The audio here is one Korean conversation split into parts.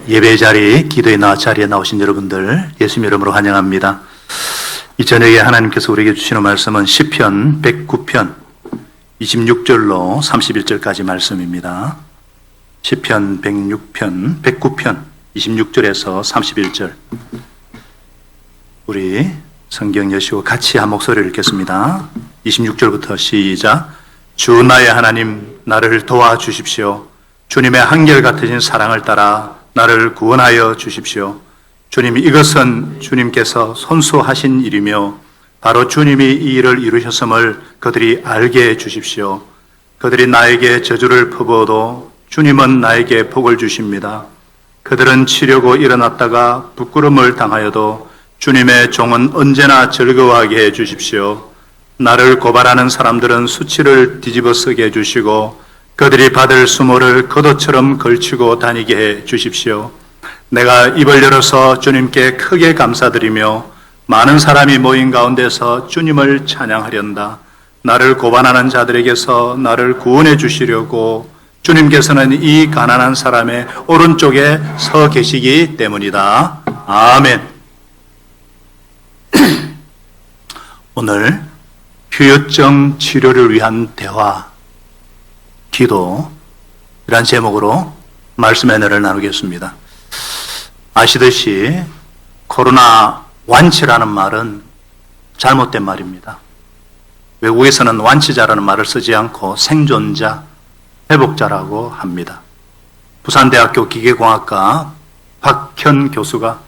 예배 자리, 기도의 자리에 나오신 여러분들 예수님 이름으로 환영합니다. 이 저녁에 하나님께서 우리에게 주시는 말씀은 시편 109편 26절로 31절까지 말씀입니다. 시편 109편 26절에서 31절. 우리 성경 여시고 같이 한 목소리를 읽겠습니다. 26절부터 시작. 주 나의 하나님, 나를 도와주십시오. 주님의 한결같으신 사랑을 따라 나를 구원하여 주십시오. 주님, 이것은 주님께서 손수하신 일이며 바로 주님이 이 일을 이루셨음을 그들이 알게 해 주십시오. 그들이 나에게 저주를 퍼부어도 주님은 나에게 복을 주십니다. 그들은 치려고 일어났다가 부끄러움을 당하여도 주님의 종은 언제나 즐거워하게 해 주십시오. 나를 고발하는 사람들은 수치를 뒤집어 쓰게 해 주시고 그들이 받을 수모를 겉옷처럼 걸치고 다니게 해 주십시오. 내가 입을 열어서 주님께 크게 감사드리며 많은 사람이 모인 가운데서 주님을 찬양하련다. 나를 고발하는 자들에게서 나를 구원해 주시려고 주님께서는 이 가난한 사람의 오른쪽에 서 계시기 때문이다. 아멘. 오늘 후유증 치료를 위한 대화, 기도, 이란 제목으로 말씀의 은혜를 나누겠습니다. 아시듯이 코로나 완치라는 말은 잘못된 말입니다. 외국에서는 완치자라는 말을 쓰지 않고 생존자, 회복자라고 합니다. 부산대학교 기계공학과 박현 교수가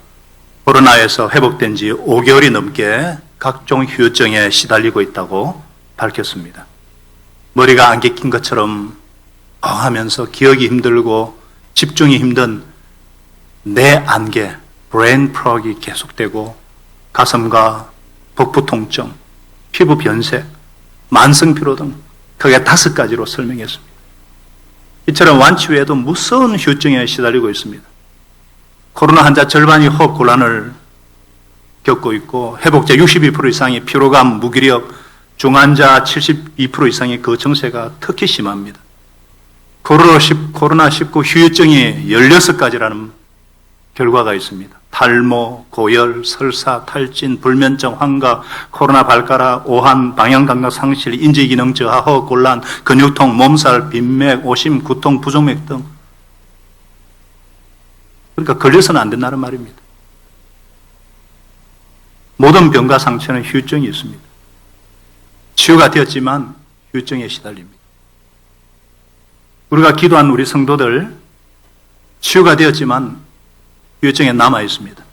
코로나에서 회복된 지 5개월이 넘게 각종 후유증에 시달리고 있다고 밝혔습니다. 머리가 안개 낀 것처럼 하면서 기억이 힘들고 집중이 힘든 뇌 안개, 브레인 프록이 계속되고 가슴과 복부 통증, 피부 변색, 만성 피로 등 크게 5가지로 설명했습니다. 이처럼 완치 외에도 무서운 후유증에 시달리고 있습니다. 코로나 환자 절반이 호흡 곤란을 겪고 있고 회복자 62% 이상이 피로감, 무기력, 중환자 72% 이상의 거청세가 특히 심합니다. 코로나19 후유증이 16가지라는 결과가 있습니다. 탈모, 고열, 설사, 탈진, 불면증, 환각, 코로나 발가락, 오한, 방향감각 상실, 인지기능 저하, 호흡곤란, 근육통, 몸살, 빈맥, 오심, 구통, 부종맥 등. 그러니까 걸려서는 안 된다는 말입니다. 모든 병과 상처는 후유증이 있습니다. 치유가 되었지만 후유증에 시달립니다. 우리가 기도한 우리 성도들 치유가 되었지만 후유증에 남아 있습니다.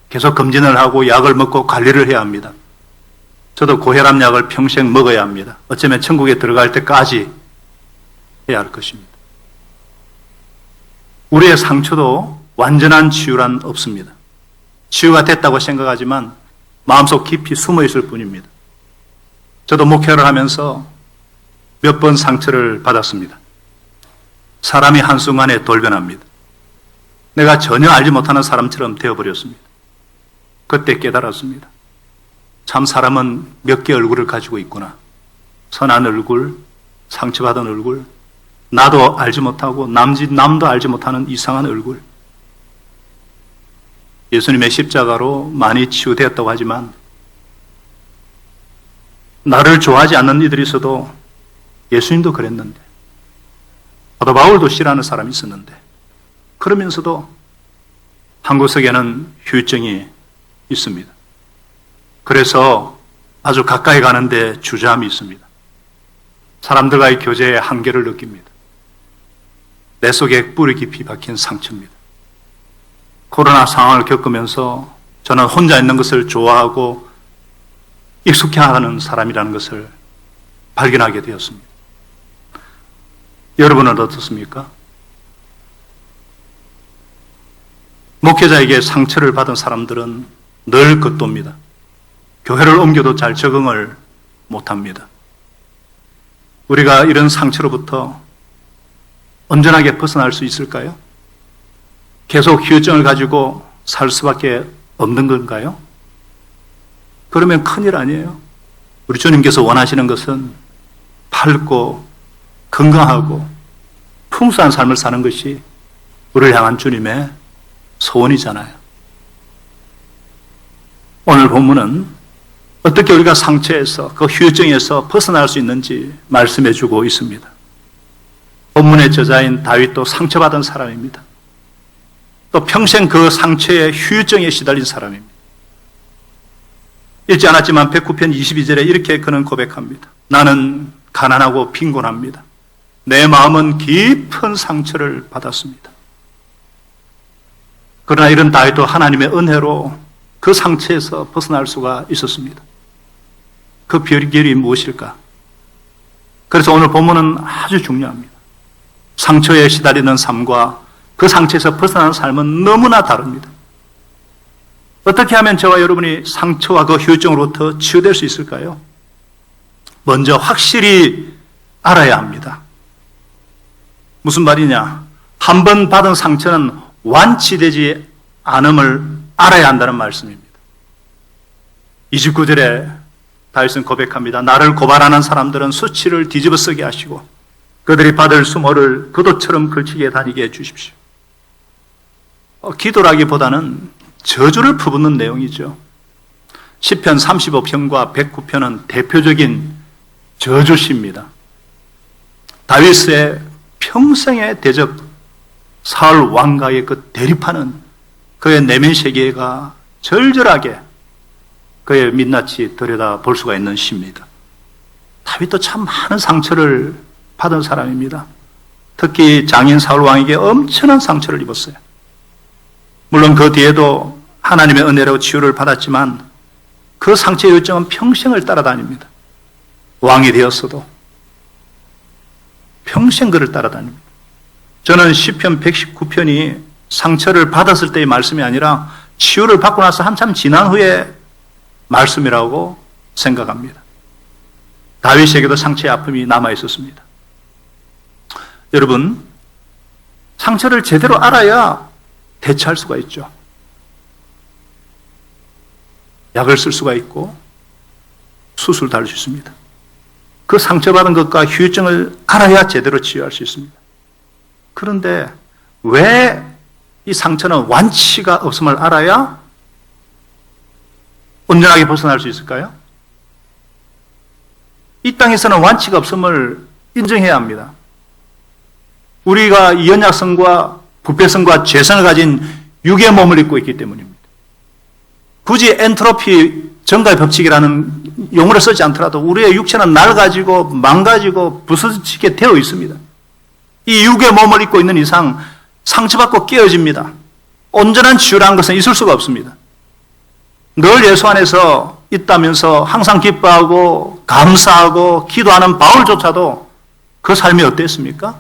계속 검진을 하고 약을 먹고 관리를 해야 합니다. 저도 고혈압 약을 평생 먹어야 합니다. 어쩌면 천국에 들어갈 때까지 해야 할 것입니다. 우리의 상처도 완전한 치유란 없습니다. 치유가 됐다고 생각하지만 마음속 깊이 숨어 있을 뿐입니다. 저도 목회를 하면서 몇 번 상처를 받았습니다. 사람이 한순간에 돌변합니다. 내가 전혀 알지 못하는 사람처럼 되어버렸습니다. 그때 깨달았습니다. 참 사람은 몇 개의 얼굴을 가지고 있구나. 선한 얼굴, 상처받은 얼굴, 나도 알지 못하고 남도 알지 못하는 이상한 얼굴. 예수님의 십자가로 많이 치유되었다고 하지만 나를 좋아하지 않는 이들이 있어도 예수님도 그랬는데 사도 바울도 싫어하는 사람이 있었는데 그러면서도 한 구석에는 후유증이 있습니다. 그래서 아주 가까이 가는데 주저함이 있습니다. 사람들과의 교제의 한계를 느낍니다. 내 속에 뿌리 깊이 박힌 상처입니다. 코로나 상황을 겪으면서 저는 혼자 있는 것을 좋아하고 익숙해하는 사람이라는 것을 발견하게 되었습니다. 여러분은 어떻습니까? 목회자에게 상처를 받은 사람들은 늘 겉돕니다. 교회를 옮겨도 잘 적응을 못합니다. 우리가 이런 상처로부터 온전하게 벗어날 수 있을까요? 계속 후유증을 가지고 살 수밖에 없는 건가요? 그러면 큰일 아니에요. 우리 주님께서 원하시는 것은 밝고 건강하고 풍성한 삶을 사는 것이 우리를 향한 주님의 소원이잖아요. 오늘 본문은 어떻게 우리가 상처에서, 그 휴증에서 벗어날 수 있는지 말씀해 주고 있습니다. 본문의 저자인 다윗도 상처받은 사람입니다. 또 평생 그 상처의 휴증에 시달린 사람입니다. 읽지 않았지만 109편 22절에 이렇게 그는 고백합니다. 나는 가난하고 빈곤합니다. 내 마음은 깊은 상처를 받았습니다. 그러나 이런 다윗도 하나님의 은혜로 그 상처에서 벗어날 수가 있었습니다. 그 비결이 무엇일까? 그래서 오늘 본문은 아주 중요합니다. 상처에 시달리는 삶과 그 상처에서 벗어나는 삶은 너무나 다릅니다. 어떻게 하면 저와 여러분이 상처와 그 후유증으로부터 치유될 수 있을까요? 먼저 확실히 알아야 합니다. 무슨 말이냐? 한 번 받은 상처는 완치되지 않음을 알아야 한다는 말씀입니다. 29절에 다윗은 고백합니다. 나를 고발하는 사람들은 수치를 뒤집어 쓰게 하시고 그들이 받을 수모를 그도처럼 걸치게 다니게 해 주십시오. 기도라기보다는 저주를 퍼붓는 내용이죠. 시편 35편과 109편은 대표적인 저주시입니다. 다윗의 평생의 대적 사울 왕과의 그 대립하는 그의 내면 세계가 절절하게 그의 민낯이 들여다 볼 수가 있는 시입니다. 다윗도 참 많은 상처를 받은 사람입니다. 특히 장인 사울 왕에게 엄청난 상처를 입었어요. 물론 그 뒤에도 하나님의 은혜로 치유를 받았지만 그 상처의 요정은 평생을 따라다닙니다. 왕이 되었어도 평생 그를 따라다닙니다. 저는 시편 119편이 상처를 받았을 때의 말씀이 아니라 치유를 받고 나서 한참 지난 후에 말씀이라고 생각합니다. 다윗에게도 상처의 아픔이 남아 있었습니다. 여러분, 상처를 제대로 알아야 대처할 수가 있죠. 약을 쓸 수가 있고 수술도 할 수 있습니다. 그 상처받은 것과 후유증을 알아야 제대로 치유할 수 있습니다. 그런데 왜 이 상처는 완치가 없음을 알아야 온전하게 벗어날 수 있을까요? 이 땅에서는 완치가 없음을 인정해야 합니다. 우리가 연약성과 부패성과 죄성을 가진 육의 몸을 입고 있기 때문입니다. 굳이 엔트로피 증가의 법칙이라는 용어를 쓰지 않더라도 우리의 육체는 낡아지고 망가지고 부서지게 되어 있습니다. 이 육의 몸을 입고 있는 이상 상처받고 깨어집니다. 온전한 치유라는 것은 있을 수가 없습니다. 늘 예수 안에서 있다면서 항상 기뻐하고 감사하고 기도하는 바울조차도 그 삶이 어땠습니까?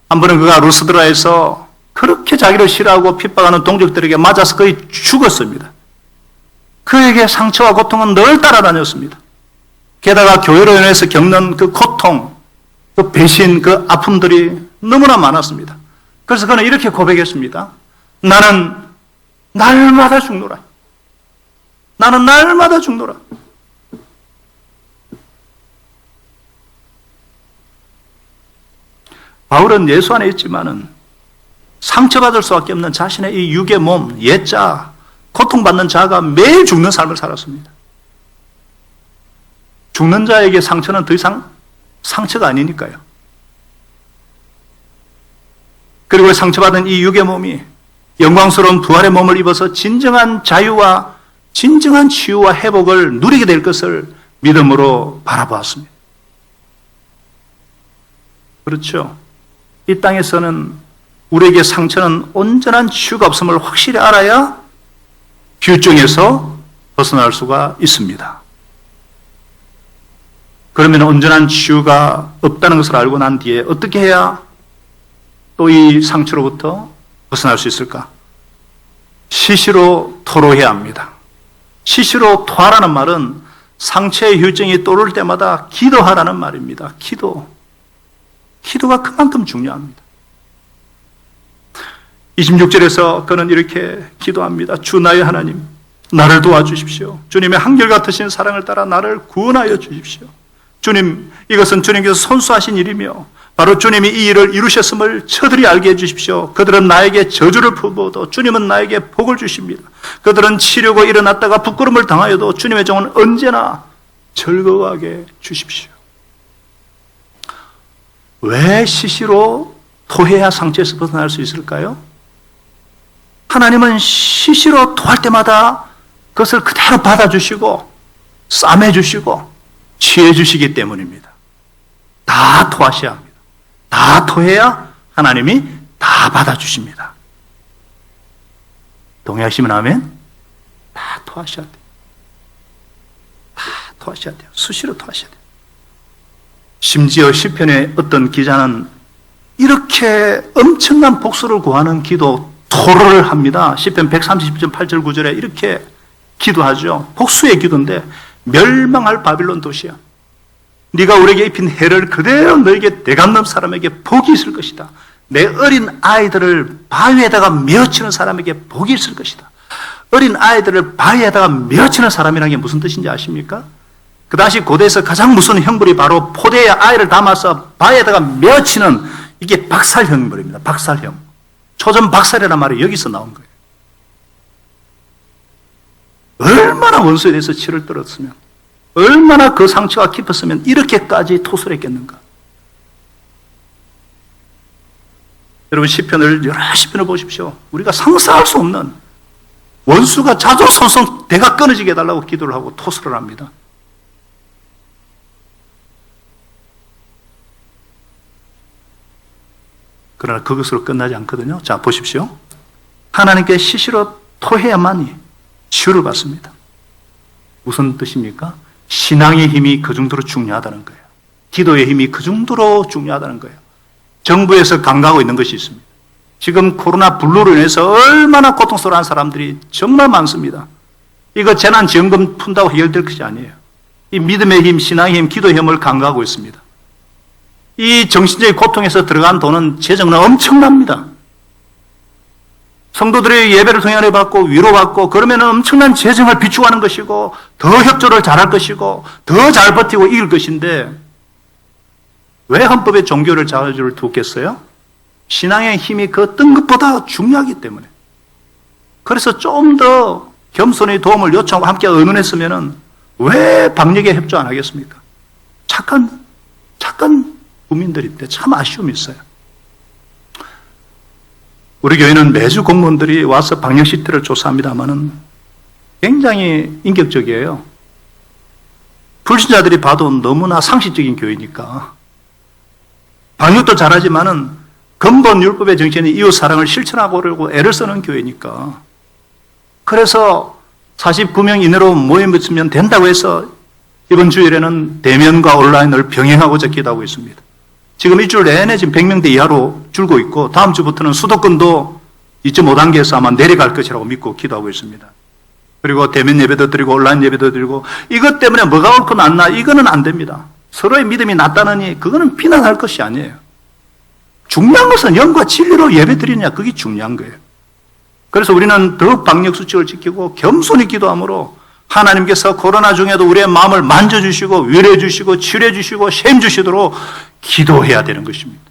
한 번은 그가 루스드라에서 그렇게 자기를 싫어하고 핍박하는 동족들에게 맞아서 거의 죽었습니다. 그에게 상처와 고통은 늘 따라다녔습니다. 게다가 교회로 인해서 겪는 그 고통, 그 배신, 그 아픔들이 너무나 많았습니다. 그래서 그는 이렇게 고백했습니다. 나는 날마다 죽노라. 나는 날마다 죽노라. 바울은 예수 안에 있지만은 상처받을 수밖에 없는 자신의 이 육의 몸, 옛자, 고통받는 자가 매일 죽는 삶을 살았습니다. 죽는 자에게 상처는 더 이상 상처가 아니니까요. 그리고 상처받은 이 육의 몸이 영광스러운 부활의 몸을 입어서 진정한 자유와 진정한 치유와 회복을 누리게 될 것을 믿음으로 바라보았습니다. 그렇죠. 이 땅에서는 우리에게 상처는 온전한 치유가 없음을 확실히 알아야 후유증에서 벗어날 수가 있습니다. 그러면 온전한 치유가 없다는 것을 알고 난 뒤에 어떻게 해야 또 이 상처로부터 벗어날 수 있을까? 시시로 토로해야 합니다. 시시로 토하라는 말은 상처의 후유증이 떠오를 때마다 기도하라는 말입니다. 기도가 그만큼 중요합니다. 26절에서 그는 이렇게 기도합니다. 주 나의 하나님, 나를 도와주십시오. 주님의 한결같으신 사랑을 따라 나를 구원하여 주십시오. 주님, 이것은 주님께서 선수하신 일이며 바로 주님이 이 일을 이루셨음을 저들이 알게 해주십시오. 그들은 나에게 저주를 퍼부어도 주님은 나에게 복을 주십니다. 그들은 치려고 일어났다가 부끄러움을 당하여도 주님의 종은 언제나 즐거워하게 주십시오. 왜 시시로 토해야 상처에서 벗어날 수 있을까요? 하나님은 시시로 토할 때마다 그것을 그대로 받아주시고 싸매주시고 취해주시기 때문입니다. 다 토하셔야 합니다. 다 토해야 하나님이 다 받아주십니다. 동의하시면 아멘? 다 토하셔야 돼요. 다 토하셔야 돼요. 수시로 토하셔야 돼요. 심지어 시편의 어떤 기자는 이렇게 엄청난 복수를 구하는 기도 토로를 합니다. 시편 130편 8절 9절에 이렇게 기도하죠. 복수의 기도인데 멸망할 바빌론 도시야. 네가 우리에게 입힌 해를 그대로 너에게 되갚는 사람에게 복이 있을 것이다. 내 어린 아이들을 바위에다가 메어치는 사람에게 복이 있을 것이다. 어린 아이들을 바위에다가 메어치는 사람이라는 게 무슨 뜻인지 아십니까? 그 당시 고대에서 가장 무서운 형벌이 바로 포대에 아이를 담아서 바위에다가 메어치는 이게 박살 형벌입니다. 박살형. 초전 박살이라는 말이 여기서 나온 거예요. 얼마나 원수에 대해서 치를 떨었으면, 얼마나 그 상처가 깊었으면 이렇게까지 토설을 했겠는가. 여러분 시편을 여러 시편을 보십시오. 우리가 상상할 수 없는 원수가 자조손손 대가 끊어지게 해달라고 기도를 하고 토설을 합니다. 그러나 그것으로 끝나지 않거든요. 자, 보십시오. 하나님께 시시로 토해야만이 치유를 받습니다. 무슨 뜻입니까? 신앙의 힘이 그 정도로 중요하다는 거예요. 기도의 힘이 그 정도로 중요하다는 거예요. 정부에서 강구하고 있는 것이 있습니다. 지금 코로나 블루로 인해서 얼마나 고통스러워하는 사람들이 정말 많습니다. 이거 재난지원금 푼다고 해결될 것이 아니에요. 이 믿음의 힘, 신앙의 힘, 기도의 힘을 강구하고 있습니다. 이 정신적인 고통에서 들어간 돈은 재정은 엄청납니다. 성도들의 예배를 통해 받고 위로받고 그러면 엄청난 재정을 비축하는 것이고 더 협조를 잘할 것이고 더 잘 버티고 이길 것인데 왜 헌법에 종교를 자유를 두겠어요? 신앙의 힘이 그 어떤 것보다 중요하기 때문에. 그래서 좀 더 겸손히 도움을 요청하고 함께 의논했으면 왜 방역에 협조 안 하겠습니까? 착한 국민들인데 참 아쉬움이 있어요. 우리 교회는 매주 공무원들이 와서 방역 시태를 조사합니다마는 굉장히 인격적이에요. 불신자들이 봐도 너무나 상식적인 교회니까. 방역도 잘하지만은 근본 율법의 정신인 이웃 사랑을 실천하려고 애를 쓰는 교회니까. 그래서 49명 이내로 모임 붙이면 된다고 해서 이번 주일에는 대면과 온라인을 병행하고자 기도하고 있습니다. 지금 일주일 내내 지금 100명대 이하로 줄고 있고 다음 주부터는 수도권도 2.5단계에서 아마 내려갈 것이라고 믿고 기도하고 있습니다. 그리고 대면 예배도 드리고 온라인 예배도 드리고 이것 때문에 뭐가 옳고 낫나 이거는 안 됩니다. 서로의 믿음이 낫다느니 그거는 비난할 것이 아니에요. 중요한 것은 영과 진리로 예배 드리느냐 그게 중요한 거예요. 그래서 우리는 더욱 방역 수칙을 지키고 겸손히 기도함으로 하나님께서 코로나 중에도 우리의 마음을 만져주시고 위로해 주시고 치료해 주시고 셈 주시도록 기도해야 되는 것입니다.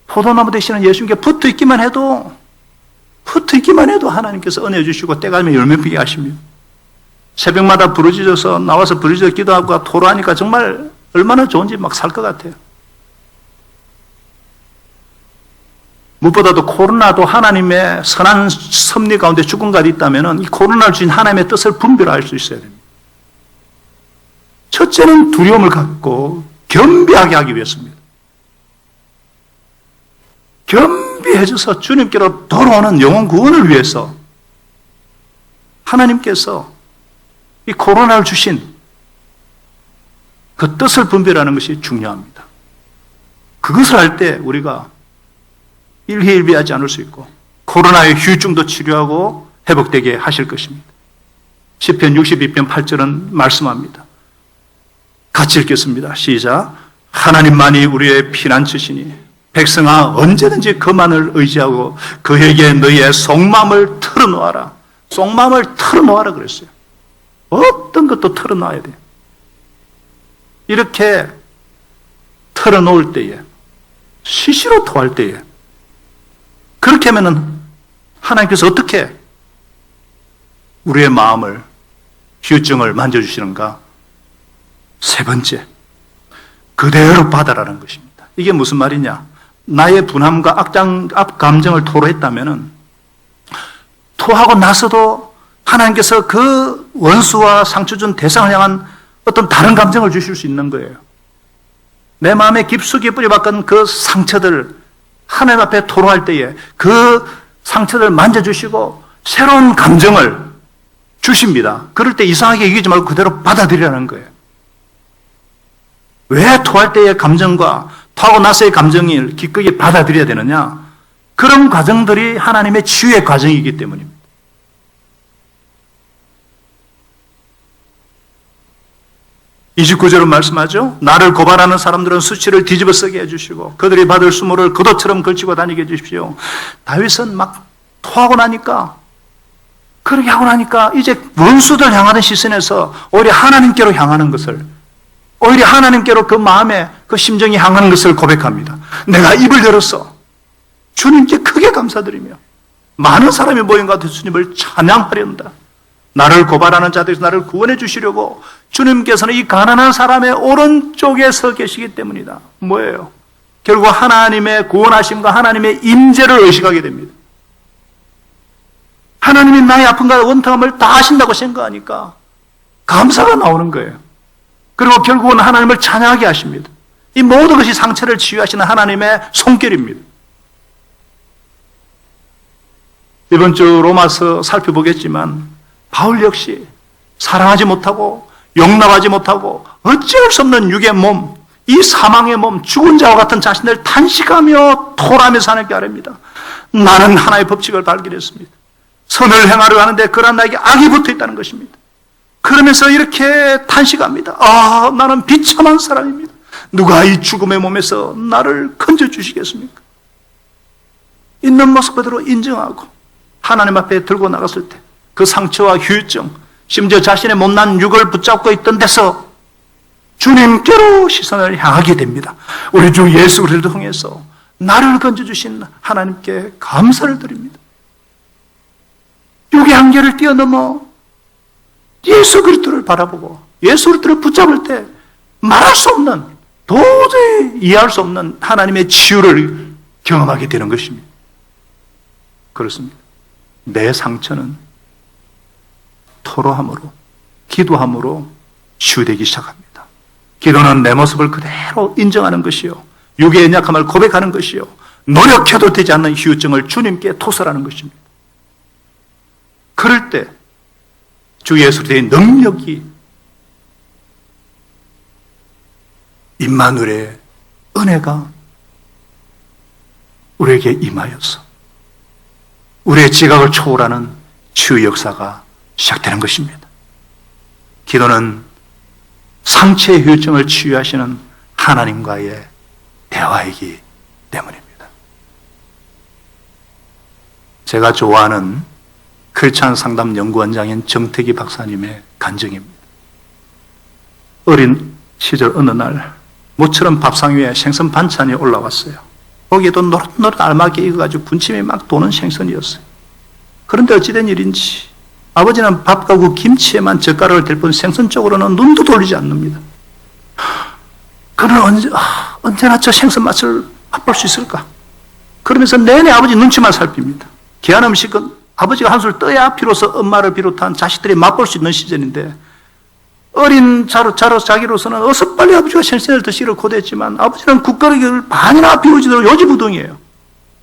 포도나무 되시는 예수님께 붙어 있기만 해도 하나님께서 은혜 주시고 때가 되면 열매 피게 하십니다. 새벽마다 부르짖어서 나와서 부르짖어 기도하고 토로하니까 정말 얼마나 좋은지 막 살 것 같아요. 무엇보다도 코로나도 하나님의 선한 섭리 가운데 죽음까지 있다면 이 코로나를 주신 하나님의 뜻을 분별할 수 있어야 됩니다. 첫째는 두려움을 갖고 겸비하게 하기 위해서입니다. 겸비해져서 주님께로 돌아오는 영혼 구원을 위해서 하나님께서 이 코로나를 주신 그 뜻을 분별하는 것이 중요합니다. 그것을 할 때 우리가 일희일비하지 않을 수 있고 코로나의 후유증도 치료하고 회복되게 하실 것입니다. 시편 62편 8절은 말씀합니다. 같이 읽겠습니다. 시작. 하나님만이 우리의 피난처시니 백성아 언제든지 그만을 의지하고 그에게 너희의 속마음을 털어놓아라. 속마음을 털어놓아라 그랬어요. 어떤 것도 털어놔야 돼요. 이렇게 털어놓을 때에, 시시로 토할 때에, 그렇게 하면은 하나님께서 어떻게 우리의 마음을, 휴증을 만져주시는가? 세 번째, 그대로 받아라는 것입니다. 이게 무슨 말이냐? 나의 분함과 악 감정을 토로했다면은 토하고 나서도 하나님께서 그 원수와 상처 준 대상을 향한 어떤 다른 감정을 주실 수 있는 거예요. 내 마음에 깊숙이 뿌려박은 그 상처들 하나님 앞에 토로할 때에 그 상처를 만져주시고 새로운 감정을 주십니다. 그럴 때 이상하게 여기지 말고 그대로 받아들이라는 거예요. 왜 토할 때의 감정과 토하고 나서의 감정을 기꺼이 받아들여야 되느냐? 그런 과정들이 하나님의 치유의 과정이기 때문입니다. (29절은) 말씀하죠. 나를 고발하는 사람들은 수치를 뒤집어 쓰게 해주시고 그들이 받을 수모를 겉옷처럼 걸치고 다니게 해주십시오. 다윗은 막 토하고 나니까, 그렇게 하고 나니까 이제 원수들 향하는 시선에서 오히려 하나님께로 향하는 것을, 오히려 하나님께로 그 마음에 그 심정이 향하는 것을 고백합니다. 내가 입을 열어서 주님께 크게 감사드리며 많은 사람이 모인 가운데 주님을 찬양하련다. 나를 고발하는 자들에서 나를 구원해 주시려고 주님께서는 이 가난한 사람의 오른쪽에 서 계시기 때문이다. 뭐예요? 결국 하나님의 구원하심과 하나님의 임재를 의식하게 됩니다. 하나님이 나의 아픔과 원통함을 다 아신다고 생각하니까 감사가 나오는 거예요. 그리고 결국은 하나님을 찬양하게 하십니다. 이 모든 것이 상처를 치유하시는 하나님의 손길입니다. 이번 주 로마서 살펴보겠지만 바울 역시 사랑하지 못하고 용납하지 못하고 어찌할 수 없는 육의 몸, 이 사망의 몸, 죽은 자와 같은 자신을 탄식하며 토라면서 하나님께 아뢰입니다. 나는 하나의 법칙을 발견했습니다. 선을 행하려 하는데 그러나 나에게 악이 붙어 있다는 것입니다. 그러면서 이렇게 탄식합니다. 아, 나는 비참한 사람입니다. 누가 이 죽음의 몸에서 나를 건져주시겠습니까? 있는 모습 그대로 인정하고 하나님 앞에 들고 나갔을 때 그 상처와 후유증, 심지어 자신의 못난 육을 붙잡고 있던 데서 주님께로 시선을 향하게 됩니다. 우리 주 예수 그리스도를 통해서 나를 건져주신 하나님께 감사를 드립니다. 육의 한계를 뛰어넘어 예수 그리스도를 바라보고 예수 그리스도를 붙잡을 때 말할 수 없는, 도저히 이해할 수 없는 하나님의 치유를 경험하게 되는 것입니다. 그렇습니다. 내 상처는 토로함으로, 기도함으로 치유되기 시작합니다. 기도는 내 모습을 그대로 인정하는 것이요, 육의 연약함을 고백하는 것이요, 노력해도 되지 않는 후유증을 주님께 토설하는 것입니다. 그럴 때 주 예수 그리스도의 능력이, 임마누엘의 은혜가 우리에게 임하여서 우리의 지각을 초월하는 치유 역사가 시작되는 것입니다. 기도는 상처의 후유증을 치유하시는 하나님과의 대화이기 때문입니다. 제가 좋아하는 크리스찬 상담 연구원장인 정태기 박사님의 간증입니다. 어린 시절 어느 날 모처럼 밥상 위에 생선 반찬이 올라왔어요. 거기에도 노릇노릇 알맞게 익어가지고 군침이 막 도는 생선이었어요. 그런데 어찌된 일인지 아버지는 밥과 그 김치에만 젓가락을 댈 뿐 생선 쪽으로는 눈도 돌리지 않습니다. 그는 언제나 저 생선 맛을 맛볼 수 있을까? 그러면서 내내 아버지 눈치만 살핍니다. 귀한 음식은 아버지가 한술 떠야 비로소 엄마를 비롯한 자식들이 맛볼 수 있는 시절인데, 어린 자기로서는 어서 빨리 아버지가 생선을 드시기를 고대했지만 아버지는 국거리를 반이나 비우지도 요지부동이에요.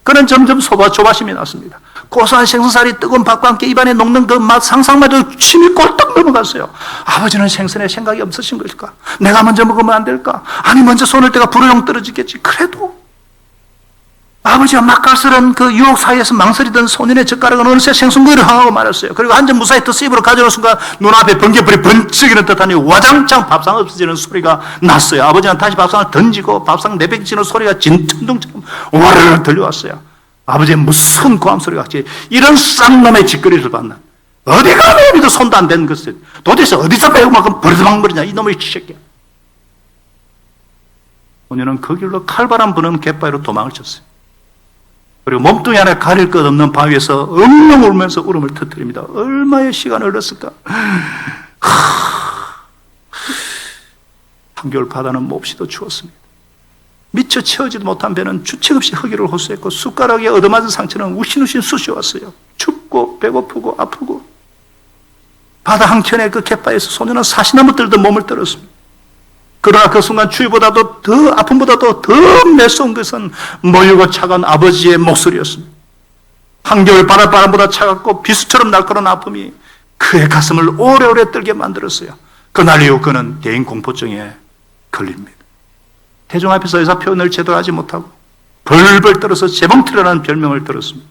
그는 점점 조바심이 났습니다. 고소한 생선살이 뜨거운 밥과 함께 입안에 녹는 그 맛 상상만 해도 침이 꼴떡 넘어갔어요. 아버지는 생선에 생각이 없으신 것일까? 내가 먼저 먹으면 안 될까? 아니, 먼저 손을 떼가 불효용 떨어지겠지. 그래도 아버지가 맛깔스런 그 유혹 사이에서 망설이던 소년의 젓가락은 어느새 생선구이를 향하고 말았어요. 그리고 한 점 무사히 더 입으로 가져오는 순간 눈앞에 번개불이 번쩍이는 듯하니 와장창 밥상 없어지는 소리가 났어요. 아버지는 다시 밥상을 던지고 밥상 내뱉치는 소리가 진천둥처럼 와르르 들려왔어요. 아버지의 무서운 고함 소리가 같이, 이런 쌍놈의 짓거리를 봤나? 어디가 내비도 손도 안 댄 것을 도대체 어디서 배우고 막 버르장버리냐, 이놈의 새끼야. 소년은 그 길로 칼바람 부는 갯바위로 도망을 쳤어요. 그리고 몸뚱이 안에 가릴 것 없는 바위에서 엉엉 울면서 울음을 터뜨립니다. 얼마의 시간을 흘렀을까? 한겨울 바다는 몹시도 추웠습니다. 미처 채우지도 못한 배는 주책 없이 허기를 호소했고 숟가락에 얻어맞은 상처는 우신우신 쑤셔왔어요. 춥고 배고프고 아프고 바다 한켠의 그 갯바위에서 소년은 사시나무 들듯 몸을 떨었습니다. 그러나 그 순간 추위보다도 더 아픔보다도 더 매서운 것은 멀고 차가운 아버지의 목소리였습니다. 한겨울 바닷바람보다 차갑고 비수처럼 날카로운 아픔이 그의 가슴을 오래오래 떨게 만들었어요. 그날 이후 그는 대인 공포증에 걸립니다. 대중 앞에서 의사 표현을 제대로 하지 못하고 벌벌 떨어서 재봉틀이라는 별명을 들었습니다.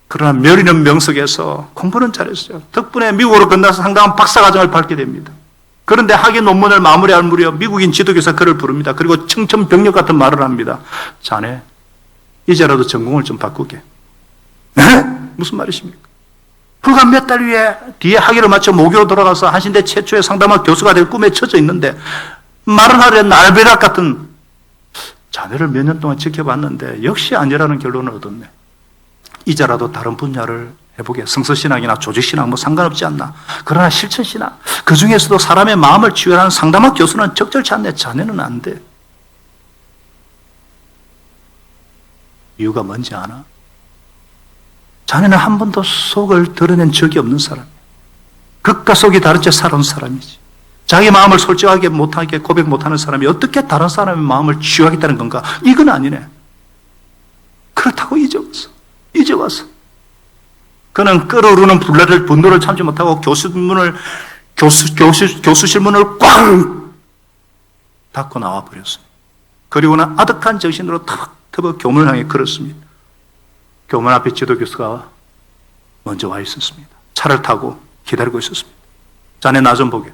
그러나 멸이는 명석에서 공부는 잘했어요. 덕분에 미국으로 건너서 상당한 박사과정을 밟게 됩니다. 그런데 학위 논문을 마무리할 무렵 미국인 지도교사 그를 부릅니다. 그리고 청천벽력 같은 말을 합니다. 자네 이제라도 전공을 좀 바꾸게. 네? 무슨 말이십니까? 불과 몇 달 뒤에 학위를 마쳐 모교로 돌아가서 한신대 최초의 상담학 교수가 될 꿈에 처져 있는데 마른 하루에 날벼락 같은 자네를 몇 년 동안 지켜봤는데 역시 아니라는 결론을 얻었네. 이제라도 다른 분야를 해보게. 성서신학이나 조직신학 뭐 상관없지 않나. 그러나 실천신학, 그 중에서도 사람의 마음을 치유하는 상담학 교수는 적절치 않네. 자네는 안 돼. 이유가 뭔지 아나? 자네는 한 번도 속을 드러낸 적이 없는 사람. 겉과 속이 다른 채 살아온 사람이지. 자기 마음을 솔직하게 못하게 고백 못하는 사람이 어떻게 다른 사람의 마음을 치유하겠다는 건가? 이건 아니네. 그렇다고 이제 와서 그는 끓어오르는 분노를 참지 못하고 교수실 문을 꽝 닫고 나와 버렸습니다. 그리고는 아득한 정신으로 탁 터벅 교문을 향해 걸었습니다. 교문 앞에 지도교수가 먼저 와 있었습니다. 차를 타고 기다리고 있었습니다. 자네 나 좀 보게.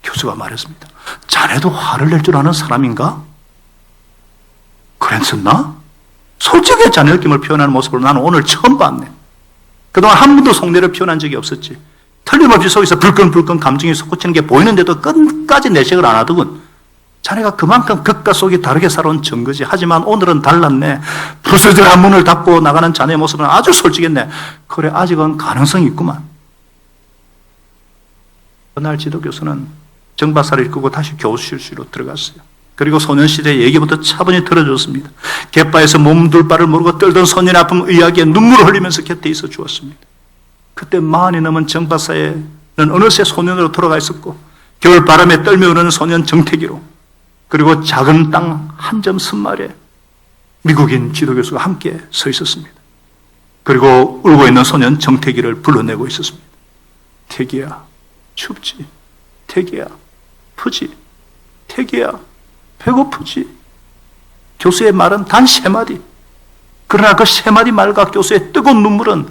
교수가 말했습니다. 자네도 화를 낼 줄 아는 사람인가? 그랬었나? 솔직히 자네 느낌을 표현하는 모습을 나는 오늘 처음 봤네. 그동안 한 번도 속내를 표현한 적이 없었지. 틀림없이 속에서 불끈불끈 감정이 솟구치는 게 보이는데도 끝까지 내색을 안 하더군. 자네가 그만큼 겉과 속이 다르게 살아온 증거지. 하지만 오늘은 달랐네. 부스스한 문을 닫고 나가는 자네의 모습은 아주 솔직했네. 그래, 아직은 가능성이 있구만. 그날 지도교수는 정박사를 이끌고 다시 교수실로 들어갔어요. 그리고 소년 시대의 얘기부터 차분히 들어줬습니다. 갯바에서 몸둘 바를 모르고 떨던 소년의 아픔 이야기에 눈물을 흘리면서 곁에 있어 주었습니다. 그때 40이 넘은 정박사에는 어느새 소년으로 돌아가 있었고 겨울 바람에 떨며 오르는 소년 정태기로 그리고 작은 땅 한 점 쓴말에 미국인 지도교수가 함께 서 있었습니다. 그리고 울고 있는 소년 정태기를 불러내고 있었습니다. 태기야, 춥지? 태기야, 푸지? 태기야, 배고프지? 교수의 말은 단 3마디. 그러나 그 3마디 말과 교수의 뜨거운 눈물은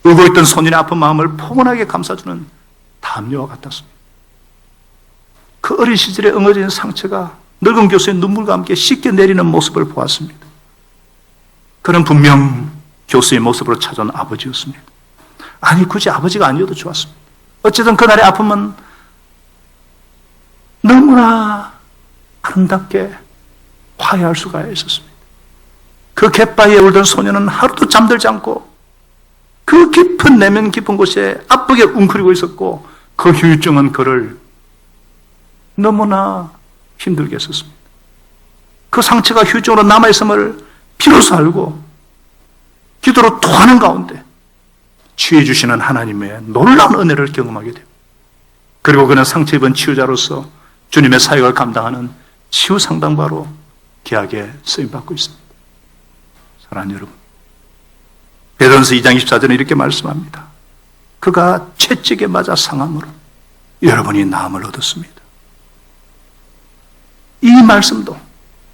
울고 있던 소년의 아픈 마음을 포근하게 감싸주는 담요와 같았습니다. 그 어린 시절에 엉어진 상처가 늙은 교수의 눈물과 함께 씻겨 내리는 모습을 보았습니다. 그는 분명 교수의 모습으로 찾아온 아버지였습니다. 아니, 굳이 아버지가 아니어도 좋았습니다. 어쨌든 그날의 아픔은 너무나 아름답게 화해할 수가 있었습니다. 그 갯바위에 울던 소년은 하루도 잠들지 않고 그 깊은 내면 깊은 곳에 아프게 웅크리고 있었고 그 후유증은 그를 너무나 힘들게 했었습니다. 그 상처가 후유증으로 남아있음을 비로소 알고 기도로 토하는 가운데 치유해 주시는 하나님의 놀라운 은혜를 경험하게 됩니다. 그리고 그는 상처 입은 치유자로서 주님의 사역을 감당하는 치유 상담가로 귀하게 쓰임받고 있습니다. 사랑하는 여러분, 베드로전서 2장 24절은 이렇게 말씀합니다. 그가 채찍에 맞아 상함으로 여러분이 나음을 얻었습니다. 이 말씀도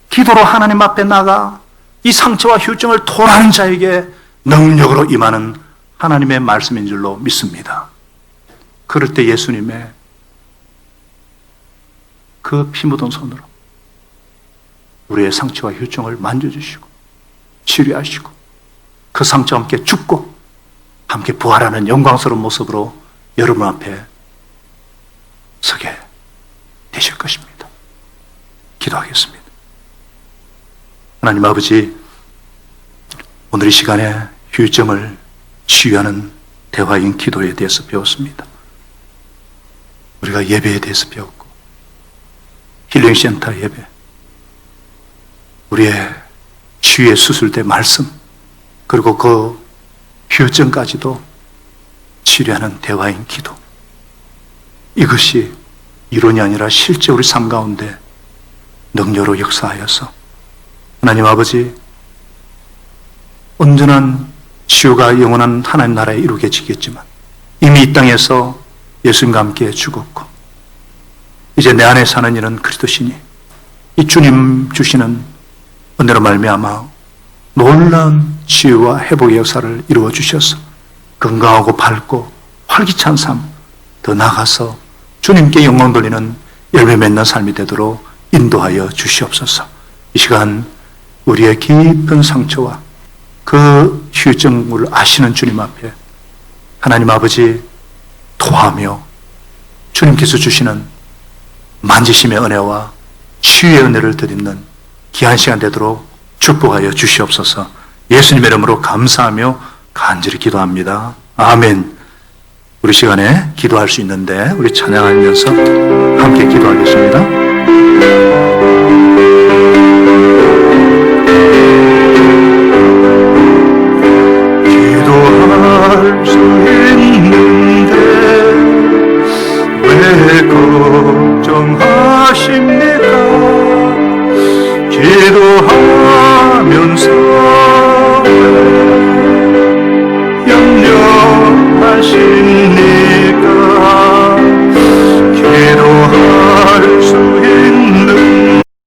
기도로 하나님 앞에 나가 이 상처와 후유증을 토하는 자에게 능력으로 임하는 하나님의 말씀인 줄로 믿습니다. 그럴 때 예수님의 그 피 묻은 손으로 우리의 상처와 후유증을 만져주시고 치료하시고 그 상처와 함께 죽고 함께 부활하는 영광스러운 모습으로 여러분 앞에 서게 되실 것입니다. 기도하겠습니다. 하나님 아버지, 오늘 이 시간에 휴증을 치유하는 대화인 기도에 대해서 배웠습니다. 우리가 예배에 대해서 배웠고, 힐링센터 예배, 우리의 치유의 수술대 말씀, 그리고 그 휴증까지도 치료하는 대화인 기도. 이것이 이론이 아니라 실제 우리 삶 가운데 능력으로 역사하여서 하나님 아버지, 온전한 치유가 영원한 하나님 나라에 이루어지겠지만 이미 이 땅에서 예수님과 함께 죽었고 이제 내 안에 사는 이는 그리스도시니 이 주님 주시는 은혜로 말미암아 놀라운 치유와 회복의 역사를 이루어 주셔서 건강하고 밝고 활기찬 삶, 더 나아가서 주님께 영광 돌리는 열매 맺는 삶이 되도록 인도하여 주시옵소서. 이 시간 우리의 깊은 상처와 그 휴증을 아시는 주님 앞에 하나님 아버지 토하며 주님께서 주시는 만지심의 은혜와 치유의 은혜를 드리는 귀한 시간 되도록 축복하여 주시옵소서. 예수님의 이름으로 감사하며 간절히 기도합니다. 아멘. 우리 시간에 기도할 수 있는데 우리 찬양하면서 함께 기도하겠습니다. 기도할 수 있는데 왜 걱정하십니까? 기도하면서 염려하시